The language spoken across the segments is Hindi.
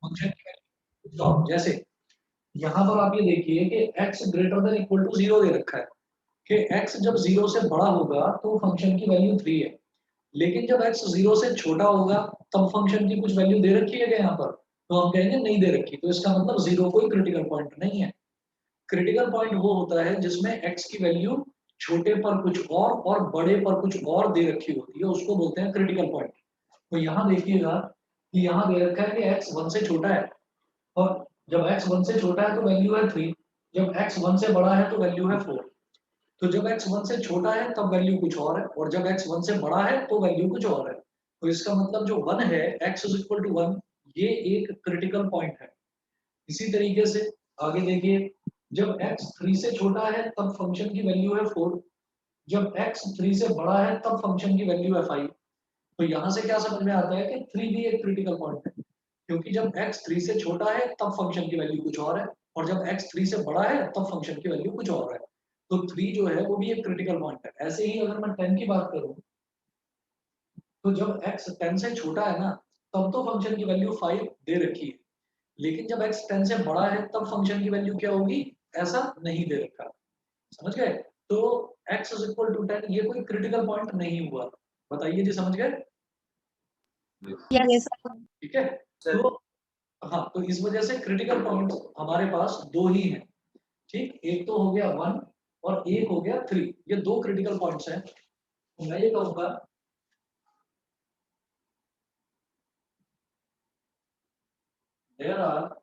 फंक्शन की वैल्यू जैसे यहाँ पर आप ये देखिए कि x greater than equal to 0 दे रखा है कि x जब 0 से बड़ा होगा तो फंक्शन की वैल्यू 3 है, लेकिन जब x 0 से छोटा होगा तब फंक्शन की कुछ वैल्यू दे रखी है क्या यहाँ पर? तो हम कहेंगे नहीं दे रखी, तो इसका मतलब 0 कोई क्रिटिकल पॉइंट नहीं है। क्रिटिकल पॉइंट वो होता है जिसमें x की वैल्यू छोटे पर कुछ और बड़े पर कुछ और दे रखी होती है, उसको बोलते हैं क्रिटिकल पॉइंट। तो यहाँ देखिएगा कि यहाँ दे रखा है कि x 1 से छोटा है, और जब x 1 से छोटा है तो वैल्यू है 3, जब x 1 से बड़ा है तो वैल्यू है 4। तो जब x 1 से छोटा है तब वैल्यू कुछ और है, और जब x 1 से बड़ा है तो वैल्यू कुछ और है। तो इसका मतलब जो 1 है, x इज इक्वल टू 1, ये एक क्रिटिकल पॉइंट है। इसी तरीके से आगे देखिए, जब x 3 से छोटा है तब फंक्शन की वैल्यू है 4, जब x 3 से बड़ा है तब फंक्शन की वैल्यू है 5। तो यहाँ से क्या समझ में आता है कि 3 भी एक क्रिटिकल पॉइंट है, क्योंकि जब x 3 से छोटा है तब फंक्शन की वैल्यू कुछ और है, और जब x 3 से बड़ा है तब फंक्शन की वैल्यू कुछ और है। तो 3 जो है वो भी एक क्रिटिकल पॉइंट है। ऐसे ही अगर मैं 10 की बात करूं, तो जब x 10 से छोटा है ना, तब तो फंक्शन की वैल्यू 5 दे रखी है, लेकिन जब x 10 से बड़ा है तब फंक्शन की वैल्यू क्या होगी, ऐसा नहीं दे रखा। समझ गए? तो x इज इक्वल टू 10 ये कोई क्रिटिकल पॉइंट नहीं हुआ। बताइए जी, समझ गए? यस ठीक है। तो हाँ, तो इस वजह से क्रिटिकल पॉइंट्स हमारे पास दो ही हैं। ठीक, एक तो हो गया 1 और एक हो गया 3, ये दो क्रिटिकल पॉइंट्स हैं। तो मैं ये कहूंगा there are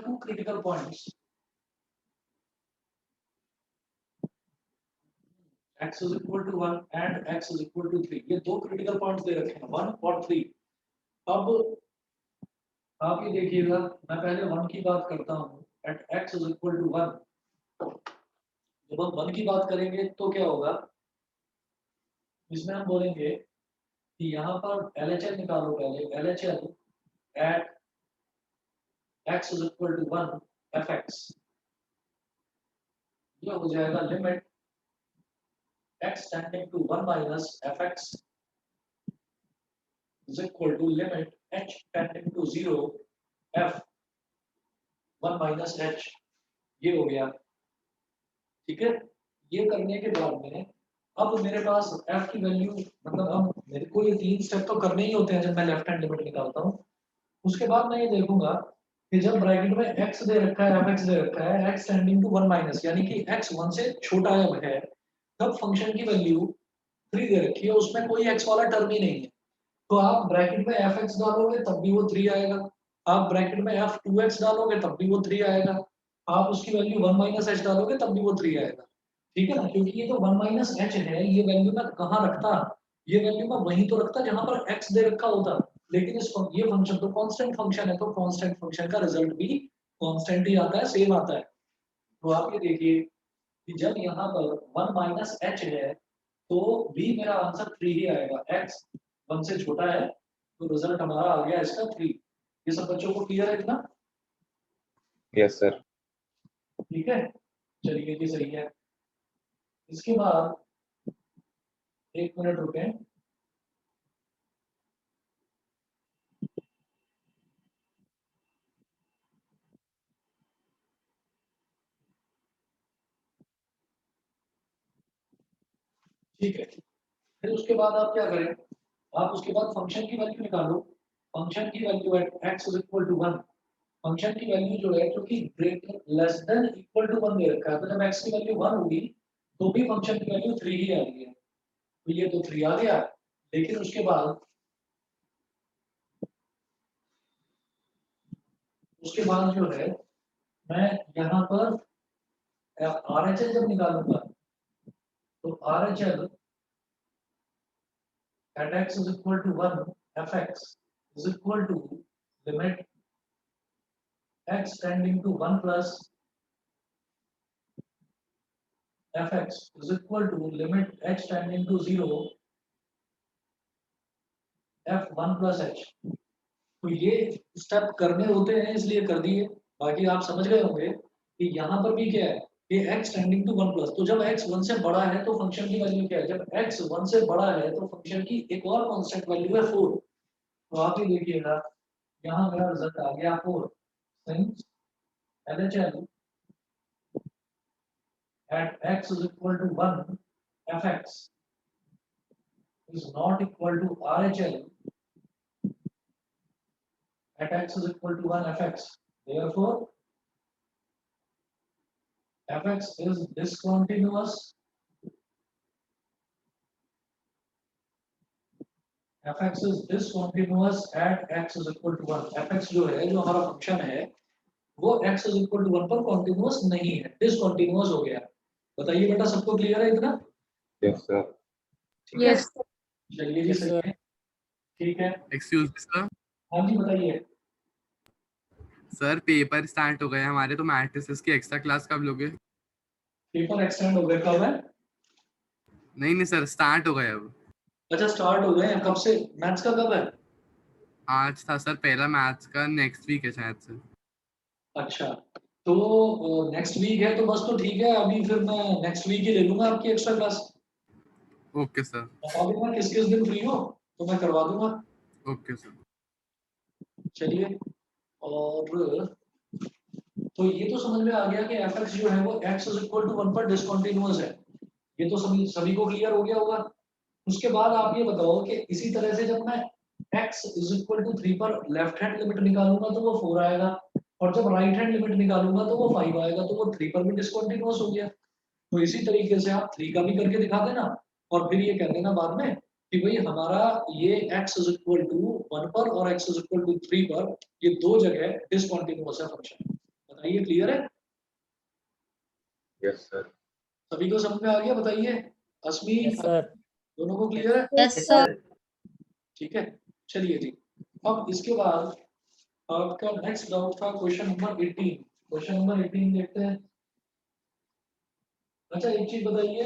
two critical points, x is equal to 1 and x is equal to 3। ये दो क्रिटिकल पॉइंट्स दे रखे हैं, 1 और 3। अब आप ये देखिएगा, मैं पहले 1 की बात करता हूँ, eight x is equal to 1। जब हम 1 की बात करेंगे तो क्या होगा, इसमें हम बोलेंगे कि यहाँ पर LHL निकालो, पहले LHL at x is equal to 1 fx। ये हो जाएगा limit x tending to 1 minus fx is equal to limit h tending to 0 f 1 minus h। ये हो गया। ठीक है, ये करने के बाद में अब मेरे पास f की वैल्यू, मतलब अब मेरे को ये तीन स्टेप तो करने ही होते हैं जब मैं लेफ्ट हैंड लिमिट निकालता हूँ। उसके बाद मैं ये देखूंगा कि जब ब्रैकेट में x दे रखा है, fx दे रखा है, x टेंडिंग टू 1 माइनस, यानी कि x 1 से छोटा है, तब फंक्शन की वैल्यू 3 दे रखी है, उसमें कोई x वाला टर्म ही नहीं है। तो आप ब्रैकेट में fx डालोगे तब भी वो 3 आएगा, आप ब्रैकेट में f2x डालोगे तब भी वो 3 आएगा, आप उसकी वैल्यू 1 माइनस h डालोगे तब भी वो 3 आएगा। ठीक है ना, क्योंकि ये जो 1 माइनस h है, ये वैल्यू मैं कहाँ रखता, ये वैल्यू मैं वहीं तो रखता जहां पर x दे रखा होता। लेकिन ये फंक्शन तो कांस्टेंट फंक्शन है, तो कांस्टेंट फंक्शन का रिजल्ट भी कांस्टेंट ही आता है, सेम आता है। तो आप ये देखिए कि जब यहाँ पर 1 माइनस h है, तो भी मेरा आंसर 3 ही आएगा। x 1 से छोटा है, तो रिजल्ट हमारा आ गया इसका 3। ये सब बच्चों को क्लियर है इतना? Yes sir. ठीक है, चलिए जी, सही है। इसके बाद एक मिनट रुकें। ठीक है, फिर उसके बाद आप क्या करें, आप उसके बाद फंक्शन की वैल्यू निकालो। फंक्शन की value at x is equal to 1। Function की वैल्यू जो है, क्योंकि greater less than equal to 1 दे रखा है, तो जब x की वैल्यू 1 होगी तो भी फंक्शन की वैल्यू 3 ही आ रही है। तो ये तो 3 आ गया, लेकिन उसके बाद जो है, मैं यहाँ पर RHL जब निकालूंगा, तो RHL at x is equal to 1 fx is equal to limit x tending to 1 plus fx is equal to limit h tending to 0 f1 plus h। तो ये स्टेप करने होते हैं इसलिए कर दिए, बाकी आप समझ गए होंगे कि यहाँ पर भी क्या है, ये x टेंडिंग टू 1 प्लस, तो जब x 1 से बड़ा है तो फंक्शन की वैल्यू क्या है? जब x 1 से बड़ा है तो फंक्शन की एक और कांस्टेंट वैल्यू है 4। तो आप ये देखिएगा यहाँ मेरा रिजल्ट आ गया 4, since LHL at x is equal to 1 fx is not equal to RHL at x is equal to 1 fx. Therefore, fx is discontinuous. fx is discontinuous at x is equal to 1. fx जो है, जो हमारा फंक्शन है, वो x is equal to 1 पर कॉन्टिन्यूअस नहीं है, डिसकॉन्टिन्यूअस हो गया। बताइए बेटा, सबको क्लियर है इतना? Yes, sir. ठीक है, Yes. चलिए जी, सही है, ठीक है। Excuse me sir. हाँ जी, बताइए। सर पेपर स्टार्ट हो गए हमारे, तो मैट्रिसेस की एक्स्ट्रा क्लास कब लोगे? पेपर एक्सटेंड हो गए, कब है? नहीं सर, स्टार्ट हो गए अब। अच्छा, स्टार्ट हो गए हैं, कब से? मैथ्स का कब है? आज था सर पहला मैथ्स का, नेक्स्ट वीक है शायद से। अच्छा, तो नेक्स्ट वीक है तो बस, तो ठीक है, अभी फिर मैं नेक्स्ट वीक ही ले लूंगा आपकी एक्स्ट्रा क्लास। Okay sir. बता दूंगा किस किस दिन फ्री हो तो मैं करवा दूंगा। Okay sir. चलिए, और तो ये तो समझ में आ गया कि fx जो है वो x is equal to 1 पर डिसकंटीन्यूअस है। ये तो सभी को क्लियर हो गया होगा। उसके बाद आप ये बताओ कि इसी तरह से जब मैं x is equal to 3 पर लेफ्ट हैंड लिमिट निकालूंगा तो वो 4 आएगा, और जब राइट हैंड लिमिट निकालूंगा तो वो 5 आएगा, तो वो 3 पर भी डिसकंटीन्यूअस हो गया। तो इसी तरीके से आप 3 का भी करके दिखा देना, और फिर ये कह देना बाद में कि भाई हमारा ये x is equal to 1 पर और x is equal to 3 पर ये दो जगह डिसकंटीन्यूअस है फंक्शन। बताइए, क्लियर है? Yes, sir. सभी को समझ में आ गया? बताइए, अस्मी, दोनों को क्लियर है? Yes, sir. ठीक है, चलिए जी। अब इसके बाद आपका नेक्स्ट डाउट था क्वेश्चन नंबर 18। क्वेश्चन नंबर 18 देखते हैं। अच्छा, एक चीज बताइए,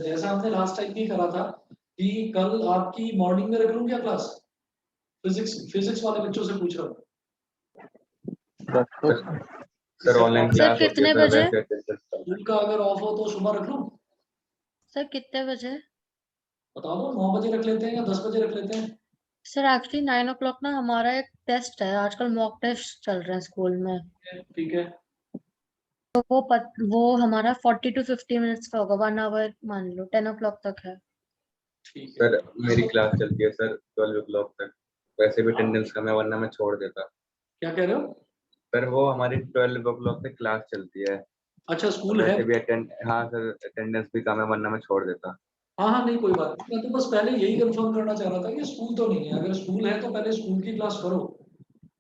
जैसा हमने लास्ट टाइम भी करा था कि कल आपकी मॉर्निंग में रख लूं क्या क्लास? फिजिक्स वाले बच्चों से पूछ रहा हूँ। सर ऑनलाइन सर, क्लास होती है कितने सर, बजे? वैसे attendance करना है। स्कूल का अगर ऑफ हो तो सुबह रख लूं? सर कितने बजे? बता दो, 9 बजे रख लेते हैं या 10 बजे रख लेते हैं? सर एक्चुअली 9 o'clock ना हमारा एक टेस्ट है, आजकल मॉक टेस्ट चल रहे हैं स्कूल में, ठीक है, तो वो हमारा 40 to 50 मिनट्स का होगा, 1 hour मान लो, 10 o'clock तक है। ठीक है। सर मेरी क्लास चलती है सर 12 o'clock तक, वैसे भी अटेंडेंस कम है वरना मैं छोड़ देता। क्या कह रहे हो? सर वो हमारी 12 o'clock तक क्लास चलती है, अच्छा, और स्कूल है? वैसे भी हाँ सर, अटेंडेंस भी कम है वरना मैं छोड़ देता। हाँ हाँ, नहीं कोई बात नहीं, मैं तो बस पहले यही कंफर्म करना चाह रहा था कि स्कूल तो नहीं है। अगर स्कूल है तो पहले स्कूल की क्लास करो।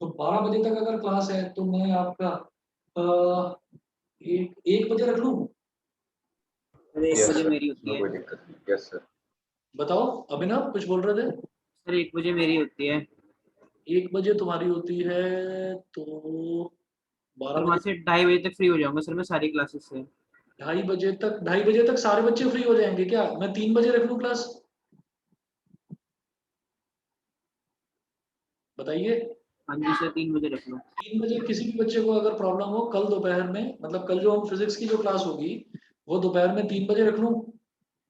तो 12 बजे तक अगर क्लास है तो मैं आपका अ, एक बजे रख लूं? यस सर, उसमें कोई दिक्कत नहीं। Yes sir. बताओ, अभिनव कुछ बोल रहे थे? सर 1 बजे मेरी होती है। 1 बजे तुम्हारी होती है तो 12 और वहाँ बजे, से 2:30 बजे तक फ्री हो जाऊंगा सर मैं सारी क्लासेस से। 2:30 बजे तक सारे बच्चे फ्री हो जाएंगे क्या? मैं 3 बजे रख लूं क्लास? बताइए। हाँ जी सर 3 बजे रख लो। 3 बजे किसी भी बच्चे को अगर प्रॉब्लम हो कल दोपहर में, मतलब कल जो हम फिजिक्स की जो क्लास होगी वो दोपहर में 3 बजे रख लूं?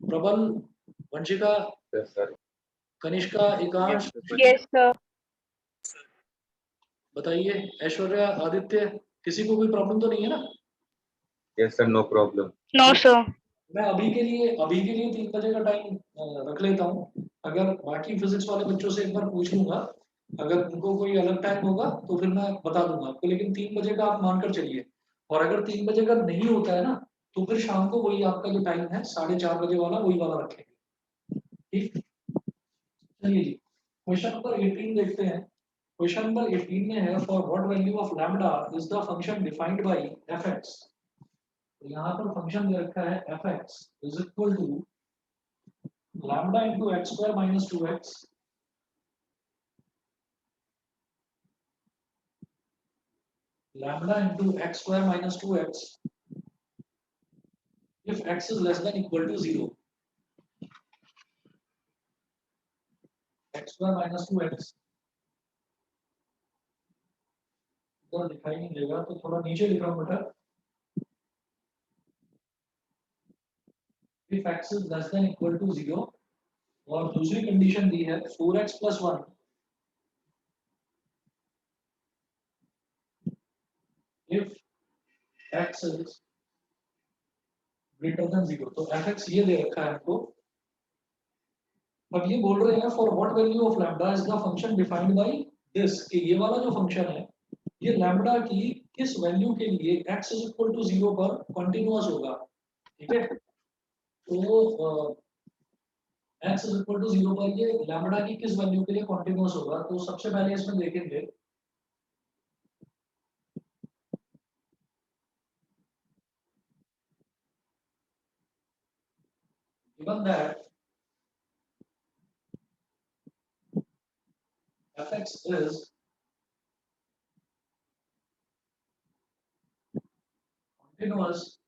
प्रबल, वंशिका, यस सर। कनिष्का, एकांश, Yes, sir. बताइए, ऐश्वर्या, आदित्य, किसी को कोई प्रॉब्लम तो नहीं है ना? Yes sir, no problem. No, sir. मैं अभी के लिए 3 बजे का टाइम रख लेता हूँ। अगर बाकी फिजिक्स वाले बच्चों से एक बार पूछ लूंगा, अगर उनको कोई अलग टाइम होगा तो फिर मैं बता दूंगा आपको, लेकिन 3 बजे का आप मानकर चलिए। और अगर 3 बजे का नहीं होता है ना, तो फिर शाम को वही आपका जो टाइम है 4:30 बजे वाला, वही वाला रखेंगे। ठीक, चलिए जी, क्वेश्चन नंबर 18 देखते हैं। क्वेश्चन नंबर 18 में है, for what value of lambda is the function defined by fx। तो यहाँ पर फंक्शन दे रखा है fx is equal to lambda into x square minus 2x lambda into x square minus 2x if x is less than equal to 0। x square minus 2x इधर दिखाई नहीं देगा तो थोड़ा नीचे लिख रहा हूँ बेटा। if x is less than equal to 0 और दूसरी कंडीशन दी है 4x plus 1 if x is greater than 0 तो fx ये दे रखा है हमको अब ये बोल रहे हैं for what value of lambda is the function defined by this कि ये वाला जो फंक्शन है ये लैम्बडा की किस वैल्यू के लिए x is equal to 0 पर कंटीन्यूअस होगा ठीक है तो x is equal to 0 पर ये लैम्बडा की किस वैल्यू के लिए कंटीन्यूअस होगा तो सबसे पहले इसमें देखेंगे given that fx is continuous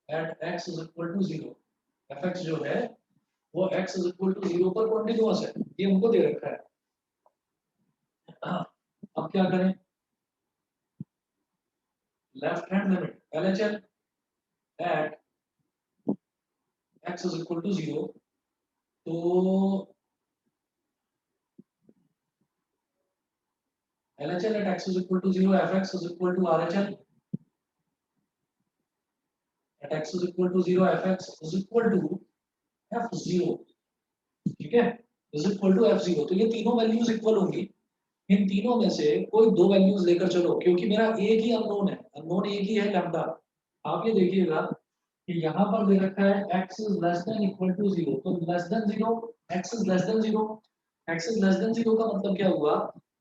at x is equal to 0 fx जो है वो x is equal to 0 पर continuous है ये हमको दे रखा है अब क्या करें left hand limit LHL at x is equal to 0 तो LHL at x is equal to 0 fx is equal to RHL at x is equal to 0 fx is equal to f0 ठीक है is equal to f0 तो ये तीनों वैल्यूज इक्वल होंगी इन तीनों में से कोई दो वैल्यूज लेकर चलो क्योंकि मेरा एक ही अननोन एक ही है लैम्बडा आप ये देखिएगा कि यहाँ पर दे रखा है x is less than equal to 0 तो less than 0 x is less than 0 x is less than 0 का मतलब क्या हुआ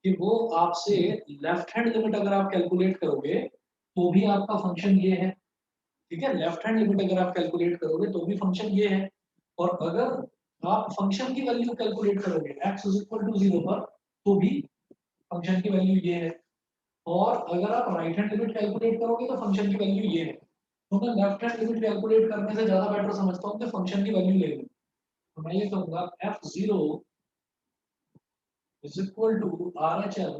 कि वो आपसे लेफ्ट हैंड लिमिट अगर आप कैलकुलेट करोगे तो भी आपका फंक्शन ये है ठीक है लेफ्ट हैंड लिमिट अगर आप कैलकुलेट करोगे तो भी फंक्शन ये है और अगर आप फंक्शन की वैल्यू कैलकुलेट करोगे x is equal to 0 पर तो भी फंक्शन की वैल्यू ये है और अगर आप राइट हैंड लिमिट कैलकुलेट करोगे तो फंक्शन की वैल्यू ये है तो मैं लेफ्ट हैंड लिमिट कैलकुलेट करने से ज्यादा बेटर समझता हूँ कि फंक्शन की वैल्यू ले लूं तो मैं ये कहूंगा f0 is equal to RHL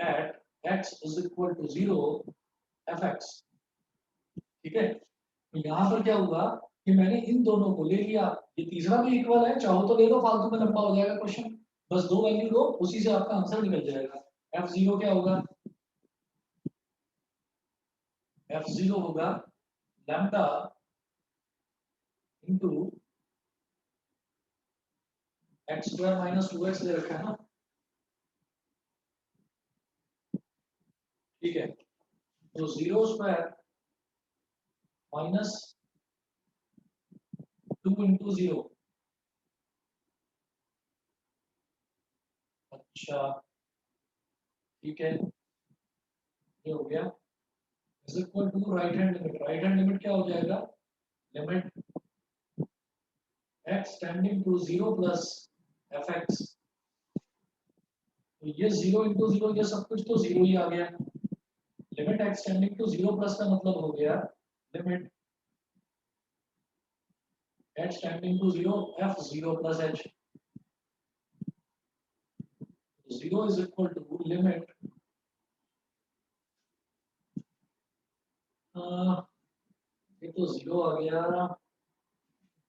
at x is equal to 0 fx ठीक है तो यहाँ पर क्या हुआ कि मैंने इन दोनों को ले लिया ये तीसरा भी इक्वल है चाहो तो ले लो फालतू में लंबा हो जाएगा क्वेश्चन बस दो वैल्यू लो उसी से आपका आंसर निकल जाएगा f0 क्या होगा f0 होगा lambda into x square minus 2x दे रखा है ना ठीक है तो 0 स्क्वायर माइनस 2 into 0 अच्छा ठीक है ये हो गया is equal to right hand limit क्या हो जाएगा limit x tending to 0 plus fx तो ये 0 into 0 ये सब कुछ तो 0 ही आ गया limit x tending to 0 plus का मतलब हो गया limit h tending to 0 f0 plus h 0 is equal to limit ये तो 0 आ गया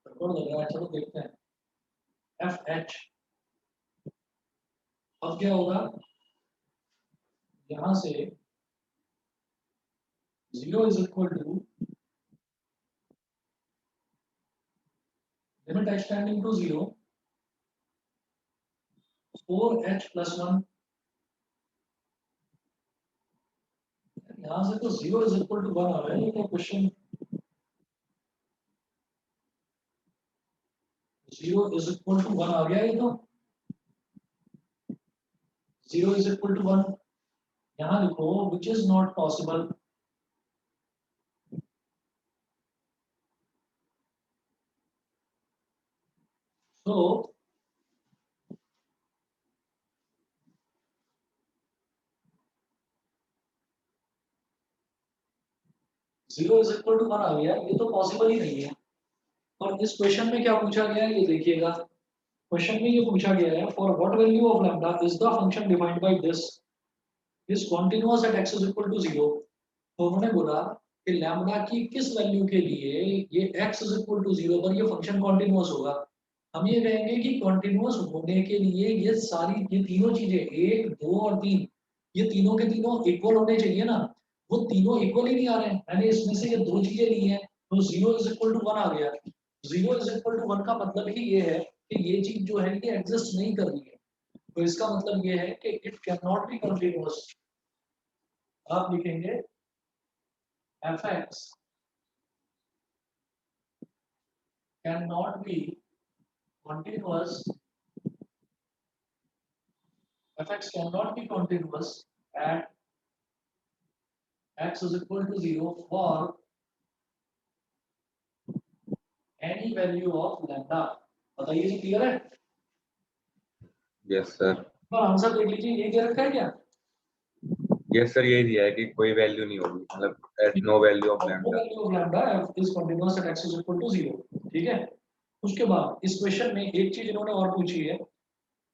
गड़बड़ लग रहा है चलो देखते हैं fh अब क्या होगा यहां से 0 is equal to limit h tending to 0 4h plus 1 यहाँ से तो 0 is equal to 1 आ रहा है ये तो क्वेश्चन 0 is equal to 1 आ गया ये तो 0 is equal to 1 यहाँ लिखो which is not possible so 0 is equal to 1 आ गया ये तो पॉसिबल ही नहीं है और इस क्वेश्चन में क्या पूछा गया है ये देखिएगा क्वेश्चन में ये पूछा गया है for what value of lambda is the function defined by this is continuous at x is equal to 0 तो उन्होंने बोला कि लैम्डा की किस वैल्यू के लिए ये x इज इक्वल टू 0 पर ये फंक्शन कॉन्टिन्यूअस होगा। हम ये कहेंगे कि कॉन्टिन्यूअस होने के लिए ये तीनों चीजें 1, 2 और 3 ये तीनों के तीनों इक्वल होने चाहिए ना, वो तीनों इक्वल ही नहीं आ रहे हैं। मैंने इसमें से ये दो चीजें ली हैं तो 0 इज इक्वल टू 1 आ गया। 0 इज इक्वल टू 1 का मतलब ही ये है कि ये चीज जो है ये एग्जिस्ट नहीं कर रही है, तो इसका मतलब ये है कि it can not be continuous. आप लिखेंगे fx cannot be continuous, fx cannot be continuous at x is equal to 0 for any value of lambda। बताइए जी, क्लियर है? Yes sir. और आंसर देख लीजिए, ये दे रखा है क्या? यस सर, यही दिया है कि कोई वैल्यू नहीं होगी, मतलब at no value of no lambda. Value of lambda f is continuous at x is equal to 0। ठीक है, उसके बाद इस क्वेश्चन में एक चीज इन्होंने और पूछी है,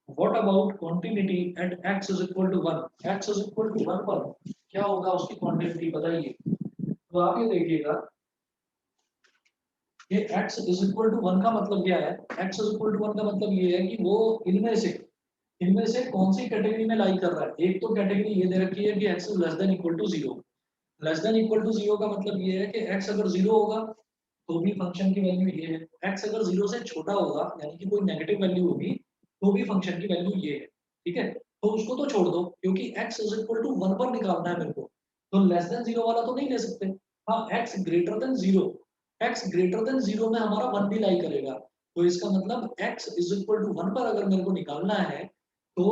what about continuity at x is equal to 1। x is equal to 1 पर क्या होगा उसकी कॉन्टिन्यूटी बताइए। तो आप ये देखिएगा ये x is equal to 1 का मतलब क्या है। x is equal to 1 का मतलब ये है कि वो इनमें से कौन सी कैटेगरी में लाई कर रहा है। एक तो कैटेगरी ये दे रखी है कि x is less than equal to 0। Less than equal to 0 का मतलब ये है कि x अगर 0 होगा तो भी फंक्शन की वैल्यू ये है, x अगर 0 से छोटा होगा यानी कि कोई नेगेटिव वैल्यू होगी तो भी फंक्शन की वैल्यू ये है। ठीक है, तो उसको तो छोड़ दो क्योंकि x इज इक्वल टू 1 पर निकालना है मेरे को, तो लेस देन 0 वाला तो नहीं ले सकते। हाँ, x greater then 0, x greater then 0 में हमारा 1 भी लाई करेगा, तो इसका मतलब x इज इक्वल टू 1 पर अगर मेरे को निकालना है तो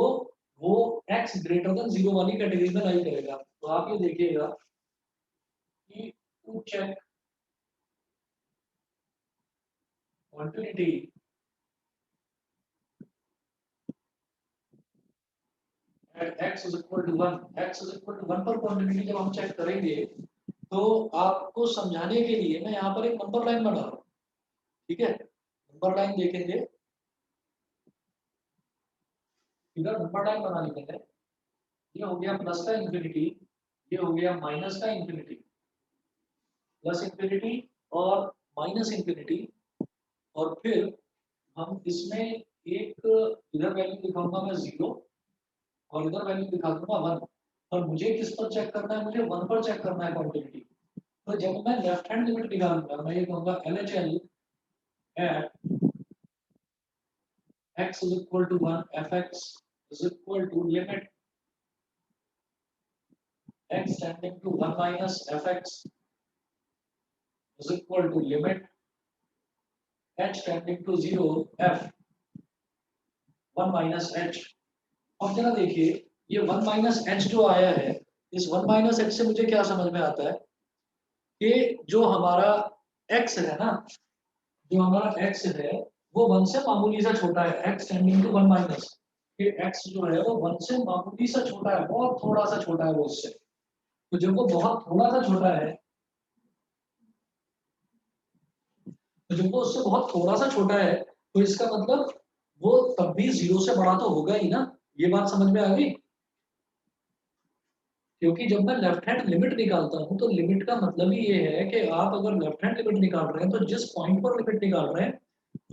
वो x ग्रेटर देन 0 वाली कैटेगरी में लाई करेगा। तो आप ये देखिएगा to check quantity at x is equal to 1, x is equal to 1 पर क्वांटिटी जब हम चेक करेंगे तो आपको समझाने के लिए मैं यहाँ पर एक नंबर लाइन बना रहा हूँ। ठीक है, नंबर लाइन देखेंगे, इधर नंबर लाइन बना लेंगे। ये हो गया प्लस का इंफिनिटी, ये हो गया माइनस का इंफिनिटी, प्लस इंफिनिटी और माइनस इंफिनिटी, और फिर हम इसमें एक इधर वैल्यू दिखाऊंगा मैं 0 और इधर वैल्यू दिखा दूंगा 1। और मुझे किस पर चेक करना है, मुझे 1 पर चेक करना है क्वांटिटी। तो जब मैं लेफ्ट हैंड लिमिट निकालूंगा मैं ये कहूंगा LHL at x is equal to 1 fx is equal to limit x tending to 1 minus fx is equal to limit h tending to 0 f 1 minus h। अब जरा देखिए ये 1 माइनस एच जो आया है, इस 1 माइनस एच से मुझे क्या समझ में आता है कि जो हमारा x है ना, जो हमारा x है वो 1 से मामूली सा छोटा है, x टेंडिंग टू 1 माइनस, ये x जो है वो 1 से मामूली सा छोटा है, बहुत थोड़ा सा छोटा है वो उससे। तो जब वो बहुत थोड़ा सा छोटा है, तो जब वो उससे बहुत थोड़ा सा छोटा है तो इसका मतलब वो तब भी 0 से बड़ा तो होगा ही ना। ये बात समझ में आ गई? क्योंकि जब मैं लेफ्ट हैंड लिमिट निकालता हूं तो लिमिट का मतलब ही ये है कि आप अगर लेफ्ट हैंड लिमिट निकाल रहे हैं तो जिस पॉइंट पर लिमिट निकाल रहे हैं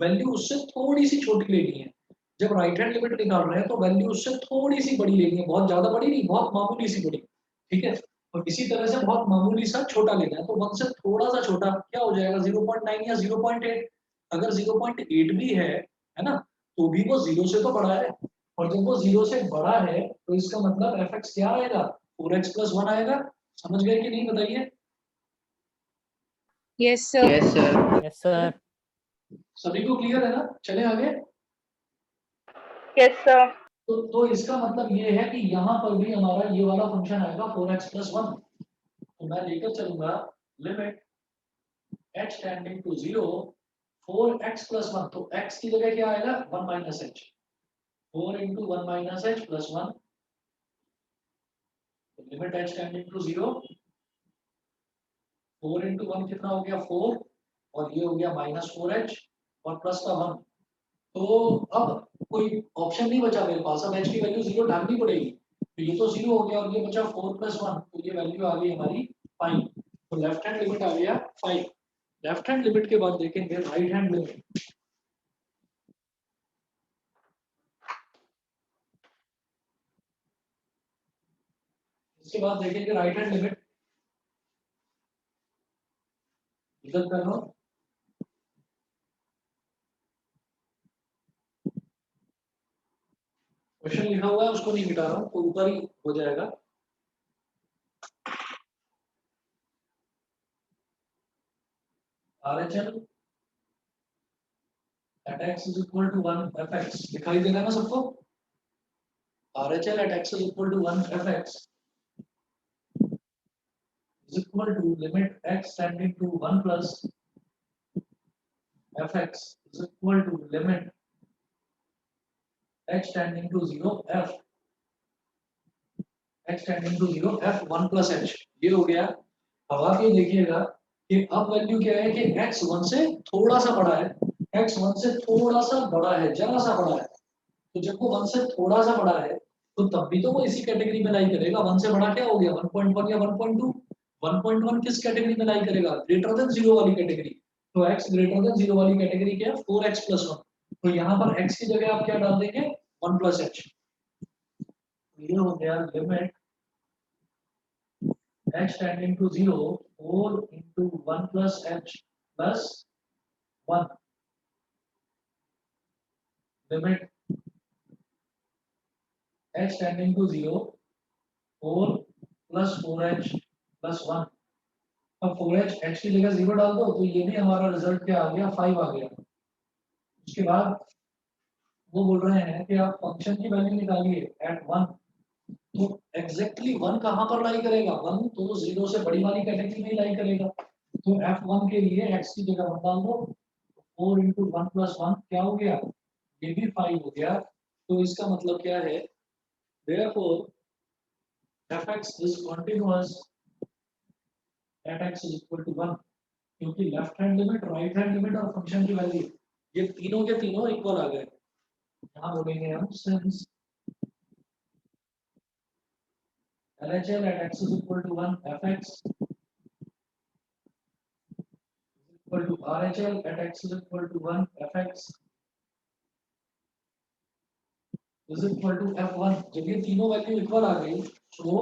वैल्यू उससे थोड़ी सी छोटी लेनी है। जब राइट हैंड लिमिट निकाल रहे हैं तो वैल्यू उससे थोड़ी सी बड़ी लेनी है, बहुत ज्यादा बड़ी नहीं, बहुत मामूली सी बड़ी। ठीक है, और इसी तरह से बहुत मामूली सा छोटा लेना है, तो 1 से थोड़ा सा छोटा क्या हो जाएगा 0.9 या 0.8। अगर 0.8 भी है ना, तो भी वो 0 से तो बड़ा है, और जब वो 0 से बड़ा है तो इसका मतलब fx क्या आएगा 4x + 1 आएगा। समझ गए कि नहीं बताइए? Yes, sir. Yes sir. Yes sir. सभी को क्लियर है ना? चले आगे। Yes, sir. तो इसका मतलब ये है कि यहाँ पर भी हमारा ये वाला फंक्शन आएगा 4x + 1। तो मैं लेकर चलूंगा limit h tending to 0 4x + 1, तो x की जगह क्या आएगा 1 minus h, 4 × 1 minus h + 1, limit h tending to 0 4 × 1 कितना हो गया 4, और ये हो गया -4h और प्लस का 1। तो अब कोई ऑप्शन नहीं बचा मेरे पास, अब h की वैल्यू 0 ढालनी पड़ेगी। तो ये तो 0 हो गया और ये बचा 4 + 1, तो ये वैल्यू आ गई हमारी 5। तो लेफ्ट हैंड लिमिट आ गया 5। लेफ्ट हैंड लिमिट के बाद देखेंगे राइट हैंड लिमिट। इसके बाद देखेंगे राइट हैंड लिमिट। इधर कर लो। क्वेश्चन लिखा हुआ है उसको नहीं मिटा रहा हूँ, तो ऊपर ही हो जाएगा। RHL at x is equal to 1 fx दिखाई दे रहा है ना सबको? RHL at x is equal to 1 fx is equal to limit x tending to 1 plus fx is equal to limit x tending to 0 f x tending to 0 f 1 plus h। ये हो गया। अब आप ये देखिएगा कि अब वैल्यू क्या है कि x 1 से थोड़ा सा बड़ा है, x 1 से थोड़ा सा बड़ा है, जरा सा बड़ा है। तो जब वो 1 से थोड़ा सा बड़ा है तो तब भी तो वो इसी कैटेगरी में लाई करेगा। 1 से बड़ा क्या हो गया 1.1 या 1.2। 1.1 किस कैटेगरी में लाई करेगा? ग्रेटर देन 0 वाली कैटेगरी। तो x ग्रेटर देन 0 वाली कैटेगरी क्या है? 4x + 1। तो यहाँ पर x की जगह आप क्या डाल देंगे? 1 + h। ये हो गया limit x tending to 0 4 into 1 plus h plus 1 limit x tending to 0 4 plus 4h plus 1। अब 4h h की जगह 0 डाल दो तो ये भी हमारा रिजल्ट क्या आ गया? 5 आ गया। उसके बाद वो बोल रहे हैं कि आप फंक्शन की वैल्यू निकालिए एट 1। तो एग्जैक्टली 1 कहाँ पर लाई करेगा? 1 तो 0 से बड़ी वाली कैटेगरी में ही लाई करेगा। तो f1 के लिए x की जगह 1 डाल दो। 4 into 1 plus 1 क्या हो गया? ये भी 5 हो गया। तो इसका मतलब क्या है? Therefore fx is continuous at x is equal to 1। क्योंकि left hand limit, right hand limit और फंक्शन की वैल्यू ये तीनों के तीनों इक्वल आ गए। यहाँ बोलेंगे हम since LHL at x is equal to 1 fx equal to RHL at x is equal to 1 fx is equal to f1। जब ये तीनों वैल्यू इक्वल आ गई तो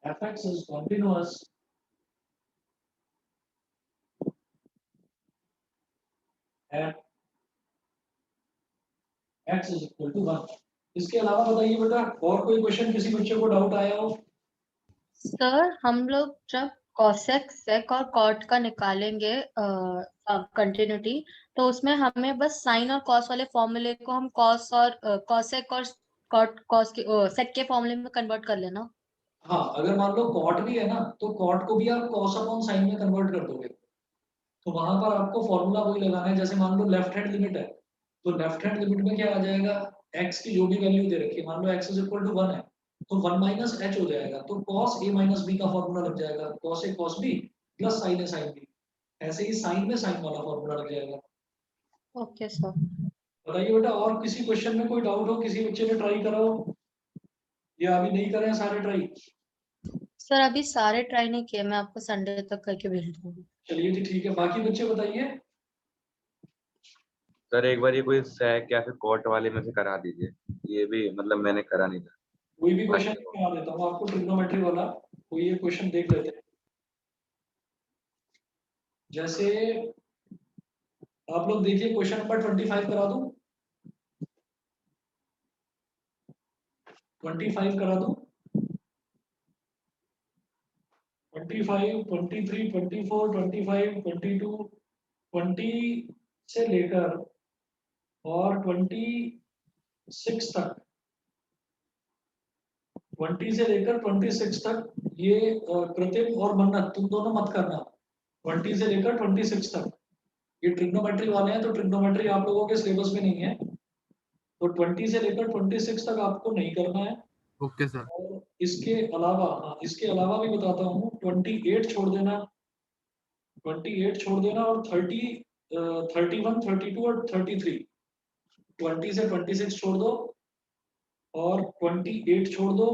fx is continuous at x is equal to 1। इसके अलावा बताइए बेटा और कोई क्वेश्चन किसी बच्चे को डाउट आया हो? सर हम लोग जब cosec sec और cot का निकालेंगे कंटिन्यूटी, तो उसमें हमें बस साइन और cos वाले फॉर्मूले को हम cos और cosec और cos के sec के फॉर्मूले में कन्वर्ट कर लेना। हाँ, अगर मान लो cot भी है ना तो cot को भी आप cos अपॉन sin में कन्वर्ट कर दोगे। तो वहां पर आपको फॉर्मूला वही लगाना है। जैसे मान लो लेफ्ट हैंड लिमिट है तो लेफ्ट हैंड लिमिट में क्या आ जाएगा? x की जो भी वैल्यू दे रखी है, मान लो x is equal to 1 है तो 1 minus h हो जाएगा। तो cos a minus b का फॉर्मूला लग जाएगा, cos a cos b plus sin a sin b। ऐसे ही sin में sin वाला फॉर्मूला लग जाएगा। Okay sir. बताइए बेटा और किसी क्वेश्चन में कोई डाउट हो, किसी बच्चे ने ट्राई करा हो या अभी नहीं करे हैं सारे ट्राई? सर अभी सारे ट्राई नहीं किए, मैं आपको संडे तक करके भेज दूंगी। चलिए जी ठीक है, बाकी बच्चे बताइए। सर एक बार ये कोई सैक या फिर कोट वाले में से करा दीजिए, ये भी मतलब मैंने करा नहीं था। कोई भी क्वेश्चन बना देता हूँ आपको, ट्रिग्नोमेट्री वाला कोई ये क्वेश्चन देख लेते हैं। जैसे आप लोग देखिए क्वेश्चन नंबर 25 करा दूं? 25 करा दूं? 25, 23, 24, 25, 22, 20 से लेकर और 26 तक, 20 से लेकर 26 तक ये कृतिम और मन्नत तुम दोनों मत करना। 20 से लेकर 26 तक ये ट्रिग्नोमेट्री वाले हैं, तो ट्रिग्नोमेट्री आप लोगों के सिलेबस में नहीं है। तो 20 से लेकर 26 तक आपको नहीं करना है। Okay sir. और इसके अलावा इसके अलावा भी बताता हूँ, 28 छोड़ देना, 28 छोड़ देना और 30, 31, 32 और 33। 20 से 26 छोड़ दो और 28 छोड़ दो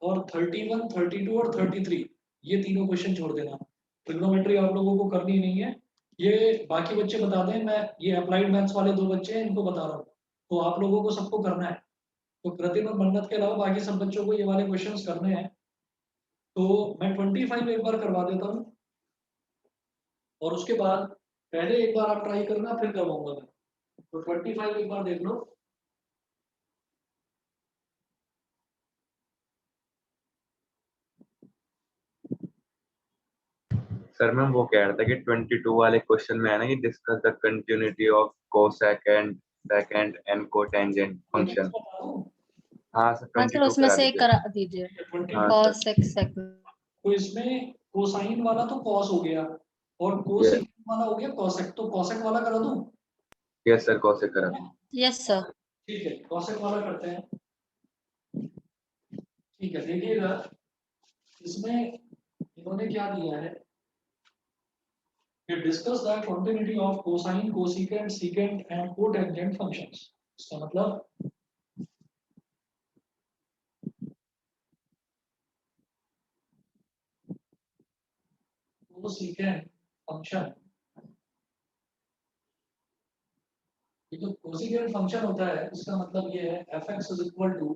और 31, 32 और 33 ये तीनों क्वेश्चन छोड़ देना। ट्रिग्नोमेट्री आप लोगों को करनी नहीं है, ये बाकी बच्चे बता दें, मैं ये अप्लाइड मैथ्स वाले 2 बच्चे हैं इनको बता रहा हूँ, तो आप लोगों को सबको करना है। तो कृतिन और मन्नत के अलावा बाकी सब बच्चों को ये वाले क्वेश्चंस करने हैं। तो मैं 25 एक बार करवा देता हूँ और उसके बाद पहले एक बार आप ट्राई करना, फिर करवाऊंगा मैं। तो 25 एक बार देख लो। सर मैं वो कह रहा था कि 22 वाले क्वेश्चन में है ना कि discuss the continuity of cosecant second and cotangent function. हाँ सर हाँ सर 22 उसमें करा से दीजिए। करा दीजिए। हाँ cos सर। x sec। तो इसमें कोसाइन वाला तो कॉस हो गया और कोसेक वाला हो गया कॉसेक, तो कॉसेक वाला करा दूं? यस सर कोसेक करा दीजिए। Yes sir. ठीक है, कॉसेक वाला करते हैं। ठीक है, देखिएगा इसमें इन्होंने क्या दिया है कि discuss the continuity of cosine, cosecant, secant and cotangent functions. इसका मतलब कोसेकेंट फंक्शन, ये जो कोसेकेंट फंक्शन होता है इसका मतलब ये है fx is equal to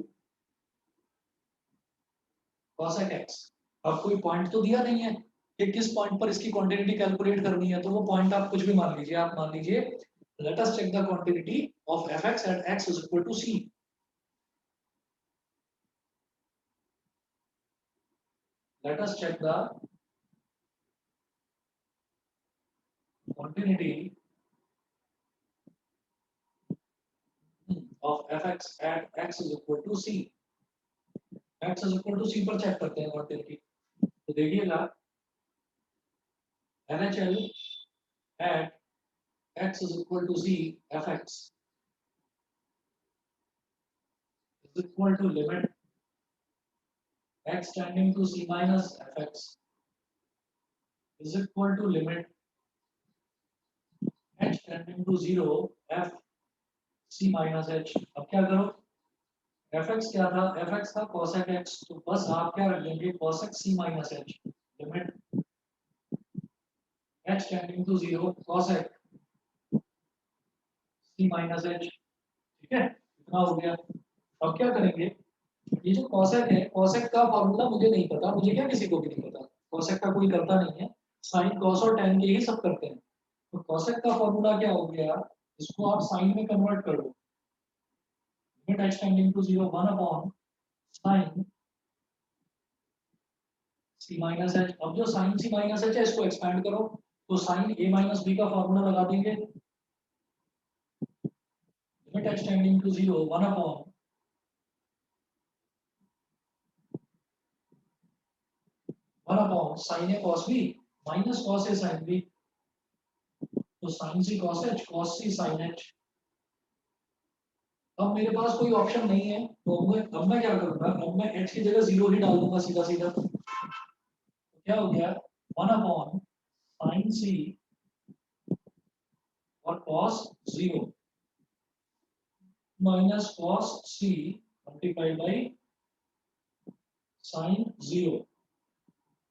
cosec x। अब कोई पॉइंट तो दिया नहीं है कि किस पॉइंट पर इसकी क्वांटिटी कैलकुलेट करनी है, तो वो पॉइंट आप कुछ भी मान लीजिए। आप मान लीजिए let us check the quantity of fx at x is equal to c। Let us check the quantity of fx at x is equal to c। x is equal to c पर चेक करते हैं क्वांटिटी। तो देखिएगा NHL at x is equal to c fx is equal to limit x tending to c minus fx is equal to limit h tending to 0 f c minus h। अब क्या करो, fx क्या था, fx था cosec x, तो बस आप क्या रख देंगे cosec c minus h limit h tending to 0 cosec c minus h। ठीक है, इतना हो गया। अब क्या करेंगे, ये जो कॉसेक है, कॉसेक का फॉर्मूला मुझे नहीं पता, मुझे क्या किसी को भी नहीं पता, कॉसेक का कोई करता नहीं है, साइन कॉस और टेन के ही सब करते हैं। तो कॉसेक का फॉर्मूला क्या हो गया, इसको आप साइन में कन्वर्ट कर दो, limit h tending to 0 1 upon sine c minus h। अब जो साइन c माइनस h है इसको एक्सपेंड करो, तो साइन a माइनस b का फॉर्मूला लगा देंगे, limit h tending to 0 1 upon sine a cos b minus cos a sin b, तो sine c cos h cos c sin h। अब मेरे पास कोई ऑप्शन नहीं है, तो अब मैं क्या करूंगा, अब मैं h की जगह 0 ही डाल दूंगा सीधा सीधा। तो क्या हो गया 1 अपॉन साइन c और cos 0 minus cos c multiplied by sine 0।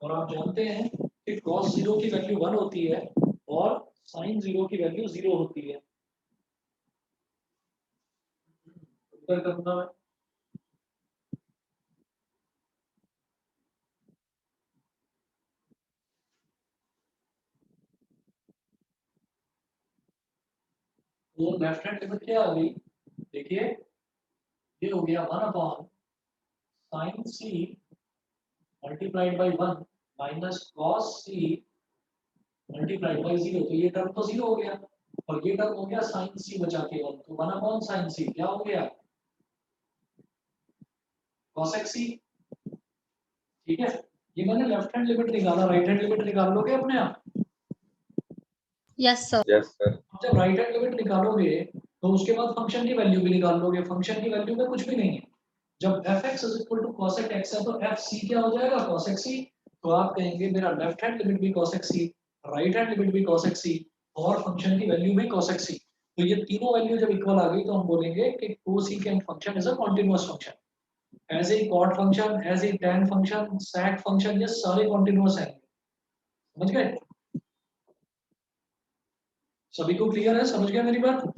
और आप जानते हैं कि cos 0 की वैल्यू 1 होती है और साइन 0 की वैल्यू 0 होती है। उत्तर करूंगा मैं, तो लेफ्ट हैंड लिमिट क्या होगी, देखिए ये हो गया 1 upon sine c multiplied by 1 minus cos c multiplied by 0। तो ये टर्म तो 0 हो गया और ये टर्म हो गया साइन c बचा के 1, तो 1 अपॉन साइन c क्या हो गया cosec c। ठीक है, ये मैंने लेफ्ट हैंड लिमिट निकाला, राइट हैंड लिमिट निकाल लोगे अपने आप। Yes sir. Yes sir. जब राइट हैंड लिमिट निकालोगे तो उसके बाद फंक्शन की वैल्यू भी निकाल लोगे, फंक्शन की वैल्यू में कुछ भी नहीं है। जब fx is equal to cosec x है तो fc क्या हो जाएगा cosec c। तो आप कहेंगे मेरा लेफ्ट हैंड लिमिट भी cosec c, right hand limit भी cosec c और फंक्शन की वैल्यू भी cosec c। तो ये तीनों वैल्यू जब इक्वल आ गई तो हम बोलेंगे कि cosecant function is a continuous function. ऐसे ही कॉट फंक्शन, ऐसे ही tan फंक्शन, sec फंक्शन, ये सारे कॉन्टिन्यूअस हैं। समझ गए? सभी को क्लियर है? समझ गया मेरी बात?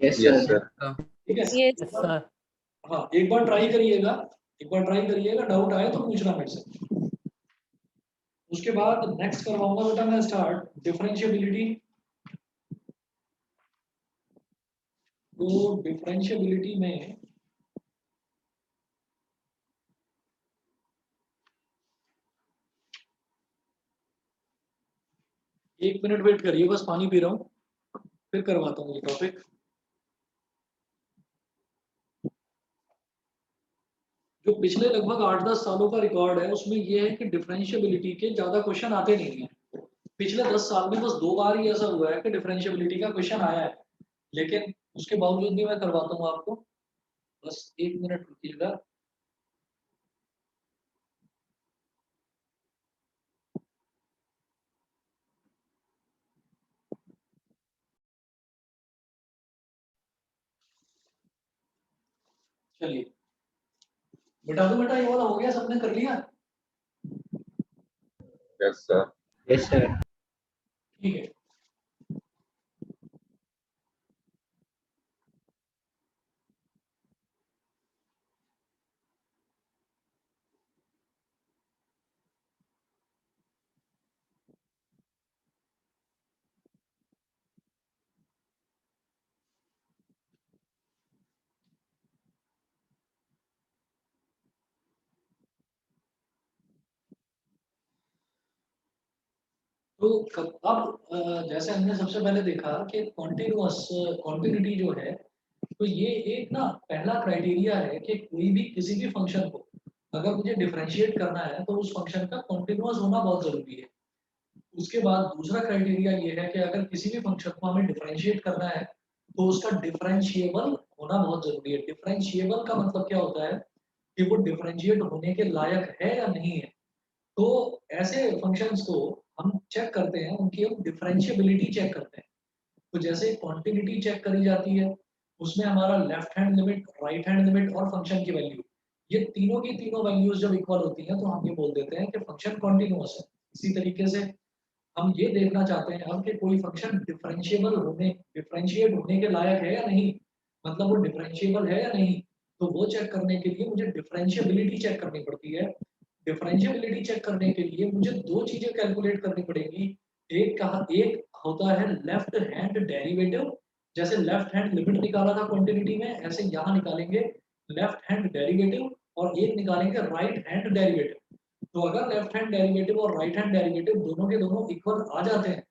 Yes yes sir. सर। ठीक है? ये यस सर। हाँ, एक बार ट्राई करिएगा, एक बार ट्राई करिएगा, डाउट आए तो पूछना मेरे से। उसके बाद नेक्स्ट करवाऊंगा बेटा मैं स्टार्ट डिफरेंशिएबिलिटी। तो डिफरेंशिएबिलिटी में एक मिनट वेट करिए, बस पानी पी रहा हूँ, फिर करवाता हूँ ये टॉपिक। जो पिछले लगभग 8-10 सालों का रिकॉर्ड है उसमें ये है कि डिफरेंशिएबिलिटी के ज्यादा क्वेश्चन आते नहीं है। पिछले 10 साल में बस 2 बार ही ऐसा हुआ है कि डिफरेंशिएबिलिटी का क्वेश्चन आया है, लेकिन उसके बावजूद भी मैं करवाता हूँ आपको। बस एक मिनट रुकिएगा। चलिए बता दो बेटा, ये वाला हो गया, सबने कर लिया? Yes sir. Yes sir. ठीक है। तो अब जैसे हमने सबसे पहले देखा कि कॉन्टिन्यूअस कॉन्टिन्यूटी जो है, तो ये एक ना पहला क्राइटेरिया है कि कोई भी किसी भी फंक्शन को अगर मुझे डिफरेंशिएट करना है तो उस फंक्शन का कॉन्टिन्यूअस होना बहुत जरूरी है। उसके बाद दूसरा क्राइटेरिया ये है कि अगर किसी भी फंक्शन को हमें डिफरेंशिएट करना है तो उसका डिफरेंशिएबल होना बहुत जरूरी है। डिफरेंशिएबल का मतलब क्या होता है कि वो डिफरेंशिएट होने के लायक है या नहीं है। तो ऐसे फंक्शंस को हम चेक करते हैं, उनकी हम डिफरेंशिएबिलिटी चेक करते हैं। तो जैसे क्वांटिटी चेक करी जाती है, उसमें हमारा left hand limit, right hand limit और फंक्शन की वैल्यू, ये तीनों की तीनों वैल्यूज जब इक्वल होती हैं तो हम ये बोल देते हैं कि फंक्शन कॉन्टिन्यूअस है। इसी तरीके से हम ये देखना चाहते हैं अब कि कोई फंक्शन डिफरेंशिएट होने के लायक है या नहीं, मतलब वो डिफरेंशिएबल है या नहीं। तो वो चेक करने के लिए मुझे डिफरेंशिएबिलिटी चेक करनी पड़ती है। डिफरेंशिएबिलिटी चेक करने के लिए मुझे दो चीजें कैलकुलेट करनी पड़ेगी। एक होता है लेफ्ट हैंड डेरिवेटिव, जैसे लेफ्ट हैंड लिमिट निकाला था क्वांटिटी में, ऐसे यहाँ निकालेंगे लेफ्ट हैंड डेरिवेटिव, और एक निकालेंगे राइट हैंड डेरिवेटिव। तो अगर लेफ्ट हैंड डेरिवेटिव और राइट हैंड डेरिवेटिव दोनों के दोनों इक्वल आ जाते हैं,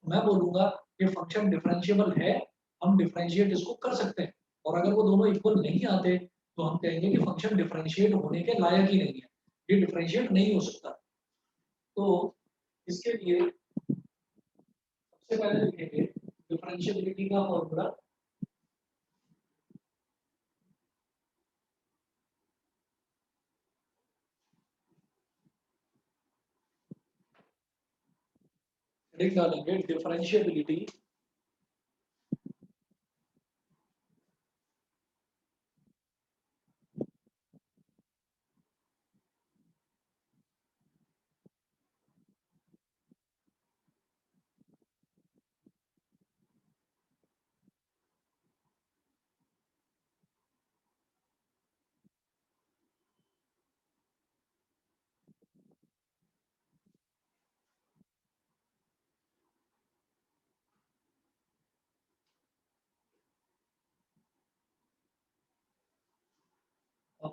मैं बोलूंगा कि फंक्शन डिफरेंशिएबल है, हम डिफरेंशिएट इसको कर सकते हैं। और अगर वो दोनों इक्वल नहीं आते तो हम कहेंगे कि फंक्शन डिफरेंशिएट होने के लायक ही नहीं है, ये डिफरेंशिएट नहीं हो सकता। तो इसके लिए सबसे पहले लिखेंगे डिफरेंशिएबिलिटी का फॉर्मूला। लिख डालेंगे differentiability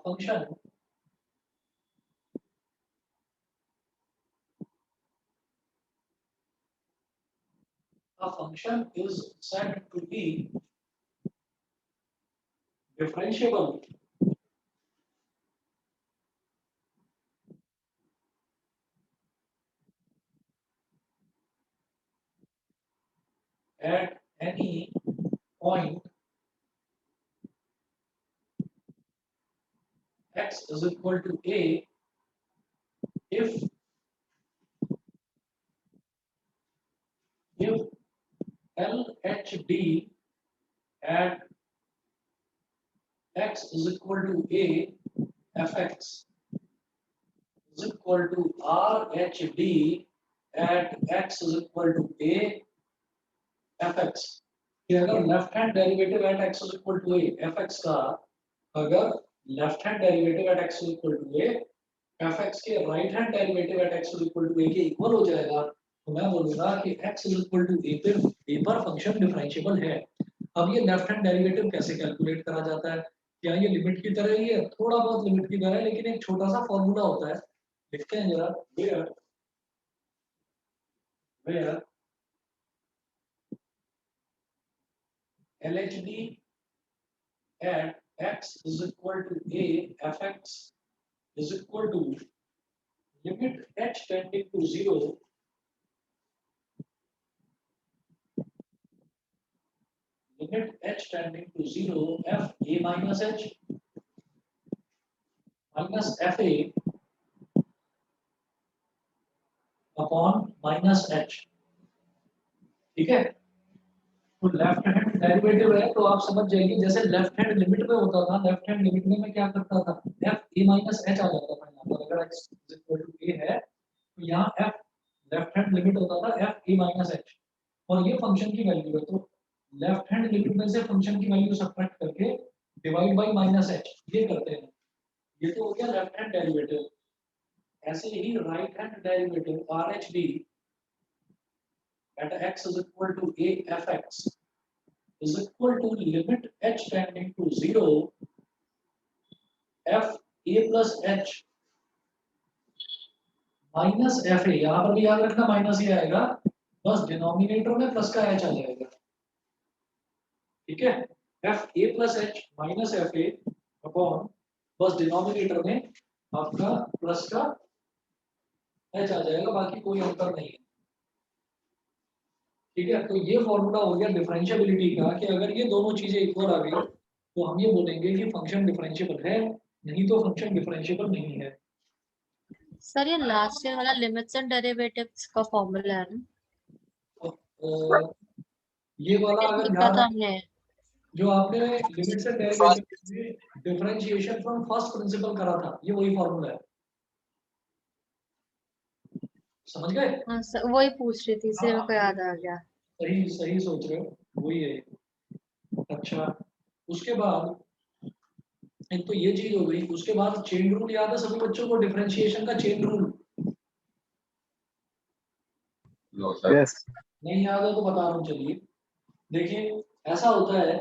function a function is said to be differentiable at any point x is equal to a if LHD at x is equal to a fx is equal to RHD at x is equal to a fx, कि अगर left hand derivative eight x is equal to a fx का अगर left hand derivative eight x is equal to a fx के right hand derivative eight x is equal to a के इक्वल हो जाएगा, तो मैं बोलूंगा कि x is equal to a पर फंक्शन डिफरेंशिएबल है। अब ये लेफ्ट हैंड डेरिवेटिव कैसे कैलकुलेट करा जाता है? क्या ये लिमिट की तरह ही है? थोड़ा बहुत लिमिट की तरह है, लेकिन एक छोटा सा फॉर्मूला होता है, लिखते हैं जरा। where LHD at x is equal to a fx is equal to limit h tending to 0 limit h tending to 0 f a minus h minus f a upon minus h, ठीक है? तो लेफ्ट हैंड डेरिवेटिव है तो आप समझ जाइए, जैसे लेफ्ट हैंड लिमिट में होता था, लेफ्ट हैंड लिमिट में मैं क्या करता था, f a minus h आ जाता था यहाँ पर। अगर x is equal to a है तो यहाँ f लेफ्ट हैंड लिमिट होता था f a minus h, और ये फंक्शन की वैल्यू है, तो लेफ्ट हैंड लिमिट में से फंक्शन की वैल्यू सब्ट्रैक्ट करके डिवाइड बाय माइनस h ये करते हैं। ये तो हो गया लेफ्ट हैंड डेरिवेटिव। ऐसे ही right hand derivative RHD at x is equal to a fx is equal to limit h tending to 0 f a plus h minus f a, यहाँ पर भी याद रखना माइनस ही आएगा, बस डिनोमिनेटर में प्लस का h आ जाएगा, ठीक है? f a plus h minus f a upon बस डिनोमिनेटर में आपका प्लस का h आ जाएगा, बाकी कोई अंतर नहीं है, ठीक है? तो ये फॉर्मूला हो गया डिफरेंशिएबिलिटी का, कि अगर ये दोनों चीजें इक्वल आ गई तो हम ये बोलेंगे कि फंक्शन डिफरेंशिएबल है, नहीं तो फंक्शन डिफरेंशिएबल नहीं है। सर ये लास्ट ईयर वाला लिमिट्स एंड डेरिवेटिव्स का फॉर्मूला है ना? तो ये वाला अगर लिखा याद था है, हमने। जो आपने लिमिट्स एंड डेरिवेटिव्स में डिफरेंशिएशन फ्रॉम फर्स्ट प्रिंसिपल करा था, ये वही फॉर्मूला है, समझ गए? हाँ सर, वही पूछ रही थी, इसलिए मेरे को याद आ गया। सही सही सोच रहे हो, वही है। अच्छा, उसके बाद एक तो ये चीज हो गई, उसके बाद चेन रूल याद है सभी बच्चों को? डिफरेंशिएशन का चेन रूल यस नहीं याद है तो बता रहा हूँ, चलिए देखिए। ऐसा होता है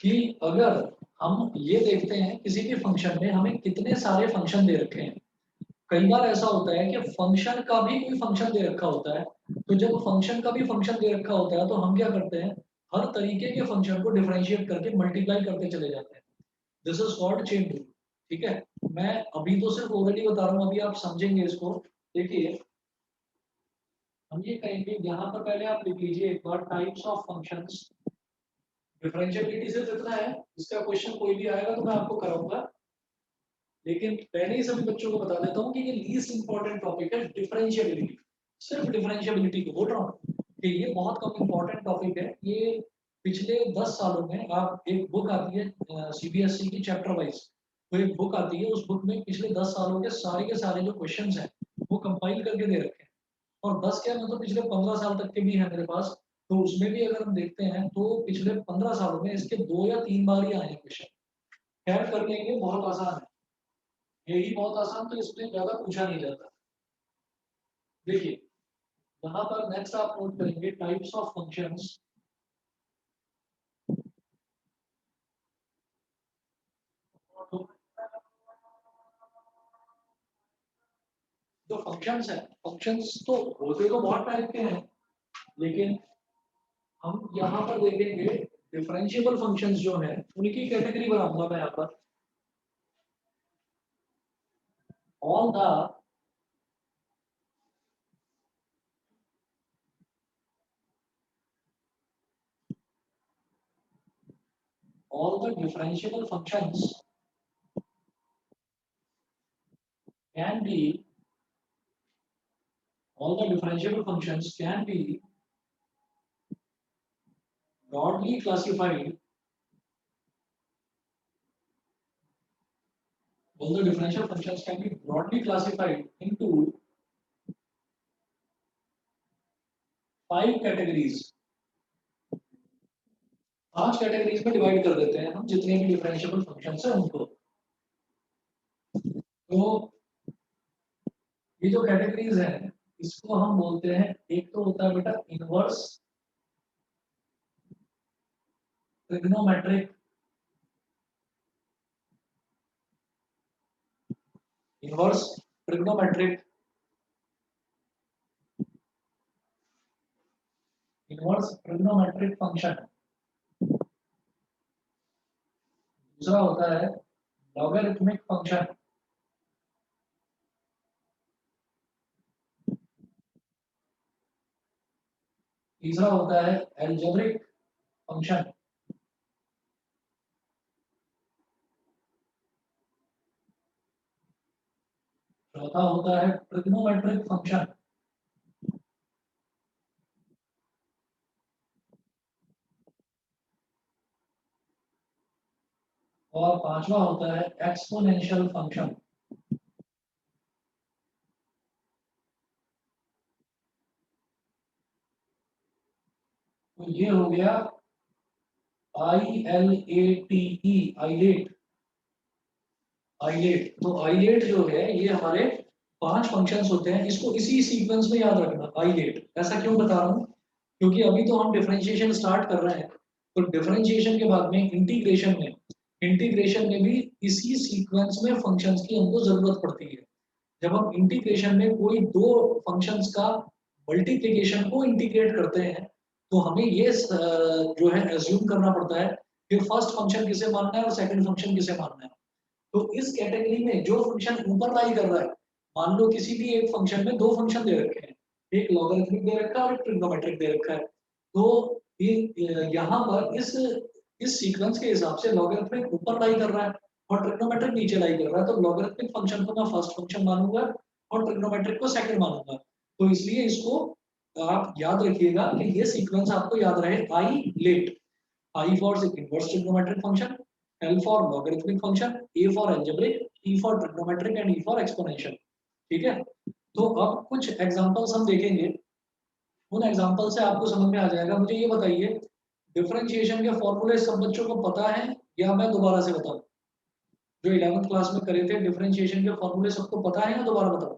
कि अगर हम ये देखते हैं किसी भी फंक्शन में हमें कितने सारे फंक्शन दे रखे हैं, कई बार ऐसा होता है कि फंक्शन का भी कोई फंक्शन दे रखा होता है, तो जब फंक्शन का भी फंक्शन दे रखा होता है तो हम क्या करते हैं, हर तरीके के फंक्शन को डिफरेंशिएट करके मल्टीप्लाई करते चले जाते हैं। This is called chain rule, ठीक है? मैं अभी तो सिर्फ ऑलरेडी बता रहा हूँ, अभी आप समझेंगे इसको। देखिए हम ये कहेंगे, यहाँ पर पहले आप लिख लीजिए एक बार टाइप्स ऑफ फंक्शंस। डिफरेंशिएबिलिटी से इतना है, इसका क्वेश्चन कोई भी आएगा तो मैं आपको कराऊंगा, लेकिन पहले ही सभी बच्चों को बता देता हूँ कि ये लीस्ट इंपॉर्टेंट टॉपिक है डिफरेंशिएबिलिटी। सिर्फ डिफरेंशिएबिलिटी को बोल रहा हूँ कि ये बहुत कम इंपॉर्टेंट टॉपिक है। ये पिछले 10 सालों में आप एक बुक आती है सीबीएसई की चैप्टर वाइज, तो एक बुक आती है, उस बुक में पिछले 10 सालों के सारे जो क्वेश्चंस हैं वो कंपाइल करके दे रखे हैं, और 10 क्या मतलब पिछले 15 साल तक के भी हैं मेरे पास। तो उसमें भी अगर हम देखते हैं तो पिछले 15 सालों में इसके 2 या 3 बार ही आए हैं क्वेश्चन। खैर कर लेंगे, बहुत आसान है, यही बहुत आसान, तो इसमें ज्यादा पूछा नहीं जाता। देखिए यहाँ पर नेक्स्ट आप नोट करेंगे टाइप्स ऑफ फंक्शंस। जो फंक्शंस हैं, फंक्शंस तो होते तो बहुत टाइप के हैं, लेकिन हम यहाँ पर देखेंगे डिफरेंशिएबल फंक्शंस जो हैं उनकी कैटेगरी बनाऊंगा मैं यहाँ पर। All the differentiable functions can be all the differentiable functions can be broadly classified all the differential functions can be broadly classified into 5 categories. 5 categories में डिवाइड कर देते हैं हम जितने भी डिफरेंशिएबल फंक्शंस हैं उनको। तो ये जो कैटेगरीज हैं इसको हम बोलते हैं, एक तो होता है बेटा inverse trigonometric, inverse trigonometric, inverse trigonometric function. दूसरा होता है लॉगरिथमिक फंक्शन, तीसरा होता है एल्जेब्रिक फंक्शन, चौथा होता है ट्रिग्नोमेट्रिक फंक्शन, और पांचवा होता है एक्सपोनेंशियल फंक्शन। तो ये हो गया ILATE, आइलेट। आइलेट, तो आइलेट जो है ये हमारे 5 फंक्शंस होते हैं, इसको इसी सीक्वेंस में याद रखना। आइलेट ऐसा क्यों बता रहा हूँ, क्योंकि अभी तो हम डिफरेंशिएशन स्टार्ट कर रहे हैं, तो डिफरेंशिएशन के बाद में इंटीग्रेशन में भी इसी सीक्वेंस में फंक्शंस की हमको जरूरत पड़ती है। जब हम इंटीग्रेशन में कोई दो फंक्शंस का मल्टीप्लिकेशन को इंटीग्रेट करते हैं तो हमें ये जो है एज्यूम करना पड़ता है कि फर्स्ट फंक्शन किसे मानना है और सेकंड फंक्शन किसे मानना है। तो इस कैटेगरी में जो फंक्शन ऊपर लाई कर रहा है, मान लो किसी भी एक फंक्शन में 2 फंक्शन दे रखे हैं, एक लॉगरिथमिक दे रखा है और एक ट्रिग्नोमेट्रिक दे रखा है, तो यहाँ पर इस सीक्वेंस के हिसाब से लॉगरिथमिक ऊपर लाई कर रहा है और ट्रिग्नोमेट्रिक नीचे लाई कर रहा है, तो लॉगरिथमिक फंक्शन को मैं फर्स्ट फंक्शन मानूंगा और ट्रिग्नोमेट्रिक को सेकंड मानूंगा। तो इसलिए इसको आप याद रखिएगा कि ये सीक्वेंस आपको याद रहे, I let, I for inverse trigonometric function, L for logarithmic function, A for algebraic, E for trigonometric and E for exponential। ठीक है, तो अब कुछ एग्जांपल्स हम देखेंगे, उन एग्जांपल से आपको समझ में आ जाएगा। मुझे ये बताइए डिफरेंशिएशन के फॉर्मूले सब बच्चों को पता है या मैं दोबारा से बताऊं? जो 11th क्लास में करे थे डिफरेंशिएशन के फॉर्मूले सबको पता है या दोबारा बताऊं?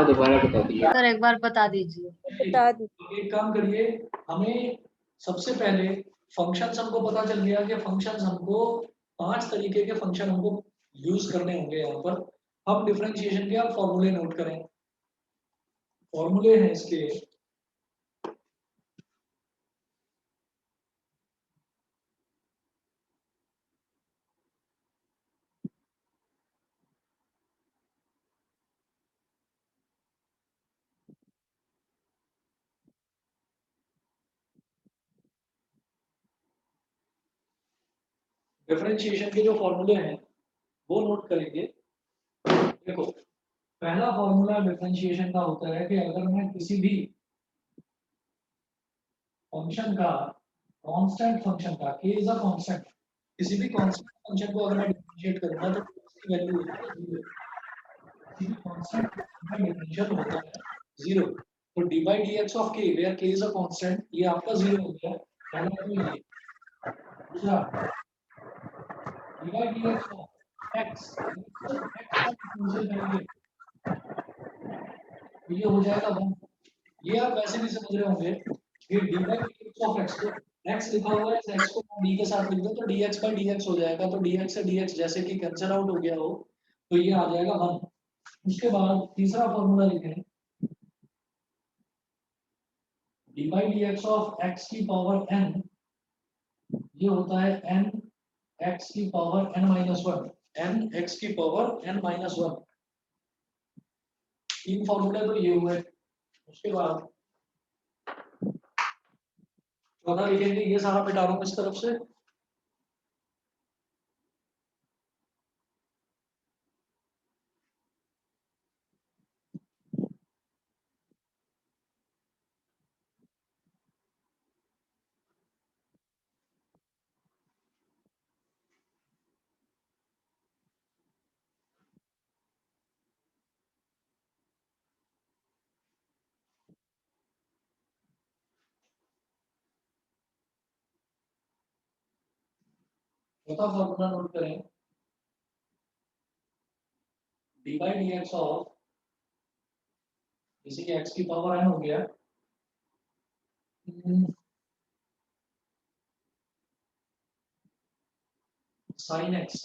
दोबारा बता दीजिए सर एक बार बता दीजिए। बता दी। एक काम करिए, हमें सबसे पहले फंक्शंस हमको पता चल गया कि फंक्शंस हमको 5 तरीके के फंक्शन हमको यूज करने होंगे यहाँ पर। हम डिफरेंशिएशन के आप फॉर्मूले नोट करें, फॉर्मूले हैं इसके डिफरेंशिएशन के जो फॉर्मूले हैं वो नोट करेंगे। देखो पहला फॉर्मूला डिफरेंशिएशन का होता है कि अगर मैं किसी भी फंक्शन का कांस्टेंट फंक्शन का k इज अ कांस्टेंट, किसी भी कांस्टेंट फंक्शन को अगर मैं डिफरेंशिएट करूंगा तो उसकी वैल्यू होती है 0। किसी भी कांस्टेंट का डिफरेंशियल होता है 0। तो dy dx of k where k is a constant, ये आपका 0 हो गया। पहला तो ये, दूसरा dy dx of x, x का डिफरेंशियल करेंगे तो ये हो जाएगा 1। ये आप वैसे भी समझ रहे होंगे कि dy dx ऑफ x, तो x लिखा हुआ है, x को d के साथ लिख दो तो dx by dx हो जाएगा। तो dx से dx जैसे कि कैंसिल आउट हो गया हो तो ये आ जाएगा 1। उसके बाद तीसरा फॉर्मूला लिखें, dy dx ऑफ x की पावर n, ये होता है n x की power n minus 1, n x की पावर n minus 1। तीन फॉर्मूले तो ये हुए। उसके बाद चौथा लिखेंगे, ये सारा मिटा रहा हूं इस तरफ से, चौथा फॉर्मूला नोट करें, D by d x of, जैसे कि एक्स की पावर n हो गया, साइन एक्स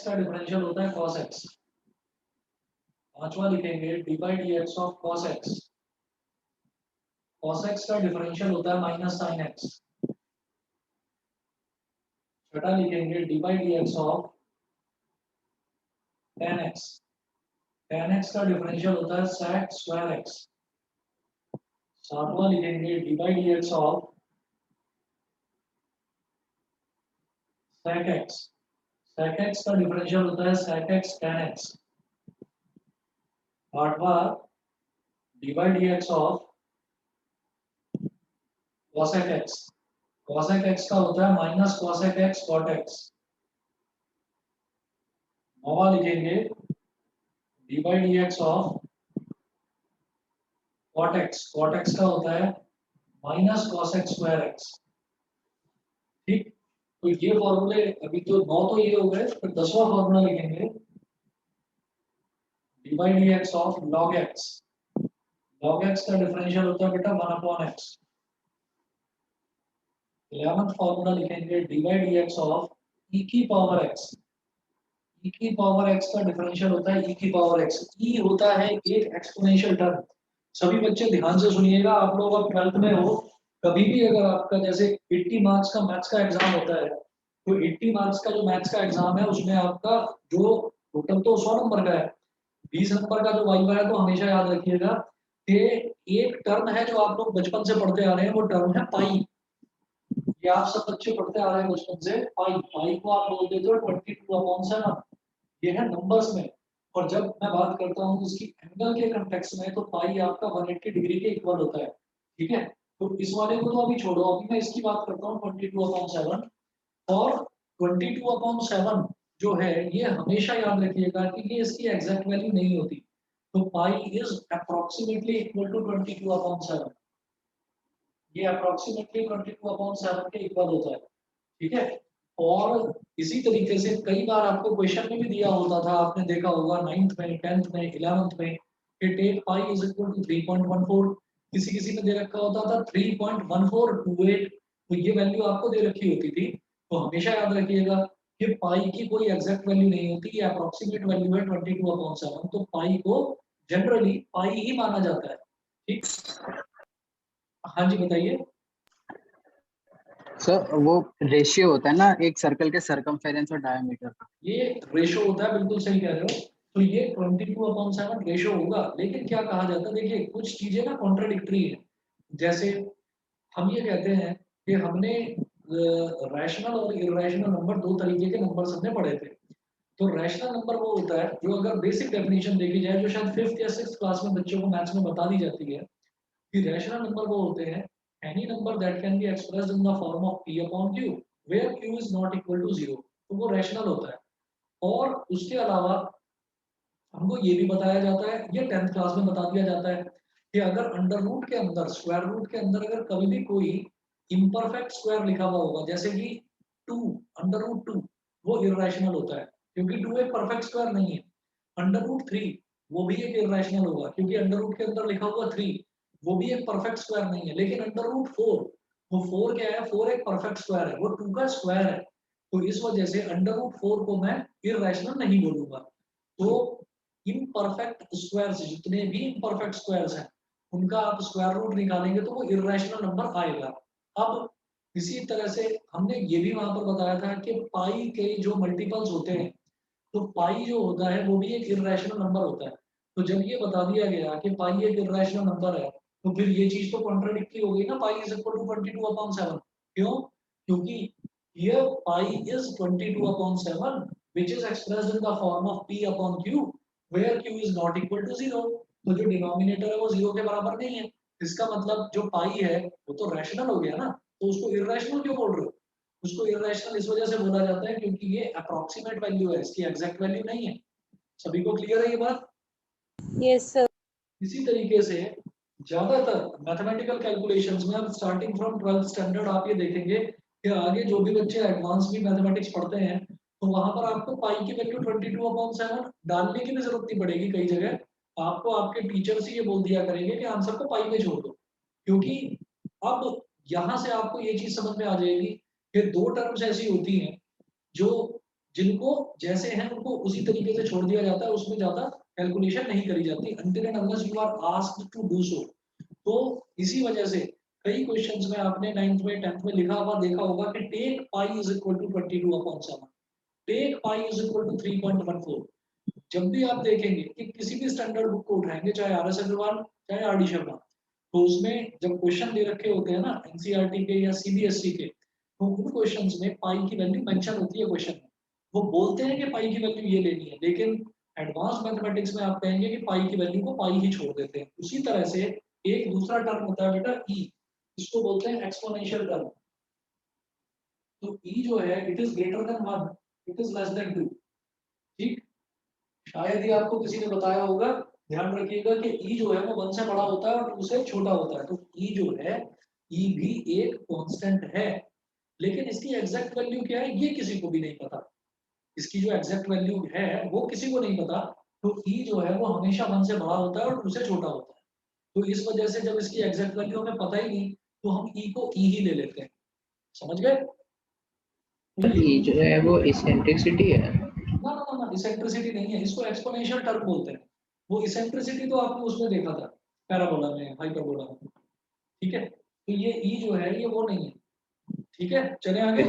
का डिफरेंशियल होता है कॉस एक्स। पांचवा लिखेंगे d by d x of cos x का डिफरेंशियल होता है माइनस साइन एक्स। छठा लिखेंगे d by d x of tan x का डिफरेंशियल होता है सेक स्क्वायर एक्स। सातवां लिखेंगे d by d x of sec x का डिफरेंशियल होता है सेक एक्स टेन एक्स। आठवां d by d x of cosec x का होता है minus cosec x cot x. नौवां लिखेंगे d by d x of cot x का होता है माइनस कॉसेक स्क्वायर एक्स। ठीक, तो ये फॉर्मूले अभी तो 9 तो ये हो गए, फिर 10वां फॉर्मूला लिखेंगे d by d x of log x का डिफरेंशियल होता है बेटा 1/x। 11वां फॉर्मूला लिखेंगे d by d x of e की पावर x का डिफरेंशियल होता है e की पावर x। e होता है एक एक्सपोनेंशियल टर्म। सभी बच्चे ध्यान से सुनिएगा, आप लोग अब 12th में हो, कभी भी अगर आपका जैसे 80 मार्क्स का मैथ्स का एग्जाम होता है, तो 80 मार्क्स का जो मैथ्स का एग्जाम है उसमें आपका जो टोटल तो 100 नंबर का है, 20 नंबर का जो वाइवा है, तो हमेशा याद रखिएगा कि एक टर्म है जो आप लोग बचपन से पढ़ते आ रहे हैं, वो टर्म है पाई। ये आप सब बच्चे पढ़ते आ रहे हैं बचपन से, पाई को आप बोल देते हो 22/7। ये है नंबर्स में, और जब मैं बात करता हूँ इसकी एंगल के कंटेक्स्ट में, तो पाई आपका 180 डिग्री के इक्वल होता है। ठीक है, तो इस वाले को तो अभी छोड़ो, अभी मैं इसकी बात करता हूँ 22/7। और 22/7 जो है ये हमेशा याद रखिएगा कि ये इसकी एग्जैक्ट वैल्यू नहीं होती। तो pi is approximately equal to 22/7। ये अप्रोक्सीमेटली 22/7 के इक्वल होता है। ठीक है, और इसी तरीके से कई बार आपको क्वेश्चन में भी दिया होता था, आपने देखा होगा 9th में, 10th में, 11th में, कि take pi is equal to 3.14। किसी में दे रखा होता था 3.1428। तो ये वैल्यू आपको दे रखी होती थी। तो हमेशा याद रखिएगा कि पाई की कोई एग्जैक्ट वैल्यू नहीं होती, ये अप्रोक्सीमेट वैल्यू है 22/7। तो पाई को जनरली पाई ही माना जाता है। ठीक, हाँ जी बताइए। सर वो रेशियो होता है ना एक सर्कल के सरकमफेरेंस और डायमीटर का, ये रेशो होता है, बिल्कुल सही कह रहे हो। तो ये 22/7 रेशो होगा। लेकिन क्या कहा जाता है, देखिए कुछ चीजें ना कॉन्ट्राडिक्टरी है। जैसे हम ये कहते हैं कि हमने रैशनल और इररेशनल नंबर, दो तरीके के नंबर सबने पढ़े थे। तो रैशनल नंबर वो होता है जो, अगर बेसिक डेफिनेशन देखी जाए, जो शायद 5th या 6th क्लास में बच्चों को मैथ्स में बता दी जाती है, कि रैशनल नंबर वो होते हैं any number that can be expressed in the form of p upon q where q is not equal to 0। तो वो रैशनल होता है। और उसके अलावा हमको ये भी बताया जाता है, ये 10th क्लास में बता दिया जाता है, कि अगर अंडर रूट के अंदर, स्क्वायर रूट के अंदर अगर कभी भी कोई इम्परफेक्ट स्क्वायर लिखा हुआ होगा, जैसे कि 2 अंडर रूट 2, वो इररेशनल होता है क्योंकि 2 एक परफेक्ट स्क्वायर नहीं है। अंडर रूट 3 वो भी एक इररेशनल होगा क्योंकि अंडर रूट के अंदर लिखा हुआ 3 वो भी एक परफेक्ट स्क्वायर नहीं है। लेकिन अंडर रूट 4, वो 4 क्या है, 4 एक परफेक्ट स्क्वायर है, वो 2 का स्क्वायर है। तो इस वजह से अंडर रूट 4 को मैं इररेशनल नहीं बोलूंगा। तो इम्परफेक्ट स्क्वायर्स, जितने भी इम्परफेक्ट स्क्वायर्स हैं, उनका आप स्क्वायर रूट निकालेंगे तो वो इररेशनल नंबर आएगा। अब इसी तरह से हमने ये भी वहां पर बताया था कि पाई के जो मल्टीपल्स होते हैं, तो पाई जो होता है वो भी एक इररेशनल नंबर होता है। तो जब ये बता दिया गया कि पाई एक इररेशनल नंबर है, तो फिर ये चीज तो कॉन्ट्राडिक्टरी हो गई ना, पाई इज इक्वल टू 22/7। क्यों? क्योंकि here pi is 22/7 which is expressed in the form of p upon q where q is not equal to 0। तो जो डिनोमिनेटर है वो 0 के बराबर नहीं है। इसका मतलब जो पाई है वो तो रैशनल हो गया ना, तो उसको इररेशनल क्यों बोल रहे हो? उसको इररेशनल इस वजह से बोला जाता है क्योंकि ये अप्रोक्सीमेट वैल्यू है, इसकी एग्जैक्ट वैल्यू नहीं है। सभी को क्लियर है ये बात? Yes sir. इसी तरीके से ज्यादातर मैथमेटिकल कैलकुलेशंस में, अब स्टार्टिंग फ्रॉम 12th स्टैंडर्ड आप ये देखेंगे कि आगे जो भी बच्चे एडवांस भी मैथमेटिक्स पढ़ते हैं तो वहां पर आपको पाई की वैल्यू 22/7 डालने की भी जरूरत नहीं पड़ेगी। कई जगह आपको आपके टीचर्स ही ये बोल दिया करेंगे कि आंसर को पाई में छोड़ दो, क्योंकि अब यहाँ से आपको ये चीज समझ में आ जाएगी कि दो टर्म्स ऐसी होती हैं जो जिनको जैसे हैं उनको उसी तरीके से छोड़ दिया जाता है, उसमें ज्यादा कैलकुलेशन नहीं करी जाती until and unless you are asked to do so। तो इसी वजह से कई क्वेश्चंस में आपने 9th में 10th में लिखा हुआ देखा होगा कि take pi is equal to 22/7, take pi is equal to 3.14। जब भी आप देखेंगे कि किसी भी स्टैंडर्ड बुक को उठाएंगे, चाहे आर एस अग्रवाल चाहे आर डी शर्मा, तो उसमें जब क्वेश्चन दे रखे होते हैं ना एनसीईआरटी के या सीबीएसई के, तो उन क्वेश्चंस में पाई की वैल्यू मेंशन होती है क्वेश्चन में। वो बोलते हैं कि पाई की वैल्यू ये लेनी है, लेकिन एडवांस मैथमेटिक्स में आप कहेंगे कि पाई की वैल्यू को पाई ही छोड़ देते हैं। उसी तरह से एक दूसरा टर्म होता है बेटा ई, इसको बोलते हैं एक्सपोनेंशियल टर्म। तो ई जो है it is greater than 1, it is less than 2। ठीक, शायद ही आपको किसी ने बताया होगा, ध्यान रखिएगा कि ई जो है वो 1 से बड़ा होता है और 2 से छोटा होता है। तो ई जो है ई भी एक कांस्टेंट है, लेकिन इसकी एग्जैक्ट वैल्यू क्या है ये किसी को भी नहीं पता। इसकी जो एग्जैक्ट वैल्यू है वो किसी को नहीं पता। तो ई जो है वो हमेशा 1 से बड़ा होता है और 2 से छोटा होता है। तो इस वजह से जब इसकी एग्जैक्ट वैल्यू हमें पता ही नहीं, तो हम ई को ई ही ले लेते हैं। समझ गए? ये जो है वो इसेंट्रिसिटी है। ना इसेंट्रिसिटी नहीं है, इसको एक्सपोनेंशियल टर्म बोलते हैं। वो इसेंट्रिसिटी तो आपने उसमें देखा था पैराबोला में, हाइपरबोला में। ठीक है, तो ये ई जो है ये वो नहीं है। ठीक है, चले आगे।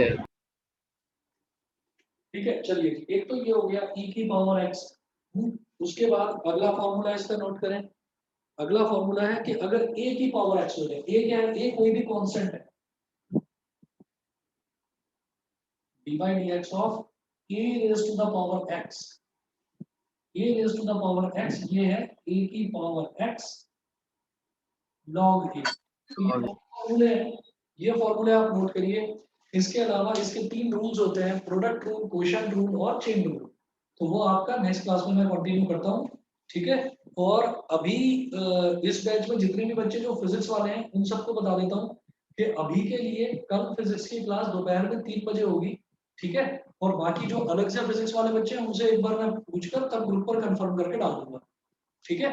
ठीक है, चलिए, एक तो ये हो गया ई की पावर एक्स। उसके बाद अगला फॉर्मूला इसका नोट करें। अगला फॉर्मूला है कि अगर ए की पावर एक्स हो जाए, ए क्या है, ए कोई भी कांस्टेंट है, dy dx of a raised to the power x, a raised to the power x ये है a की पावर x log a। तो ये फॉर्मूले हैं, ये फॉर्मूले आप नोट करिए। इसके अलावा इसके 3 रूल्स होते हैं, प्रोडक्ट रूल, क्वोशिएंट रूल और चेन रूल। तो वो आपका नेक्स्ट क्लास में मैं कंटिन्यू करता हूँ। ठीक है, और अभी इस बैच में जितने भी बच्चे जो फिजिक्स वाले हैं उन सबको बता देता हूँ कि अभी के लिए कल फिजिक्स की क्लास दोपहर में 3 बजे होगी। ठीक है, और बाकी जो अलग से फिजिक्स वाले बच्चे हैं उनसे एक बार मैं पूछकर तब ग्रुप पर कंफर्म करके डाल दूंगा। ठीक है।